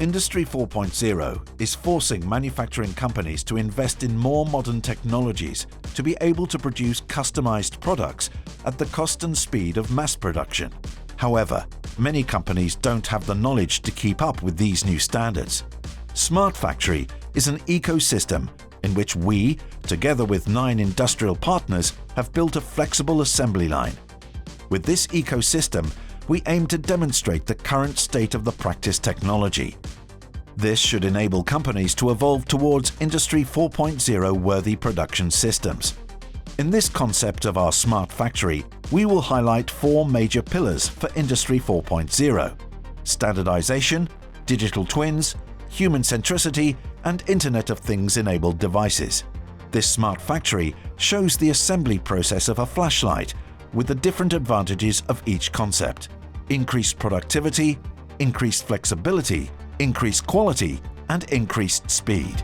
Industry 4.0 is forcing manufacturing companies to invest in more modern technologies to be able to produce customized products at the cost and speed of mass production. However, many companies don't have the knowledge to keep up with these new standards. SmartFactory is an ecosystem in which we, together with 9 industrial partners, have built a flexible assembly line. With this ecosystem, we aim to demonstrate the current state of the practice technology. This should enable companies to evolve towards Industry 4.0 worthy production systems. In this concept of our Smart Factory, we will highlight 4 major pillars for Industry 4.0: standardization, digital twins, human-centricity and Internet of Things enabled devices. This Smart Factory shows the assembly process of a flashlight with the different advantages of each concept: increased productivity, increased flexibility, increased quality, and increased speed.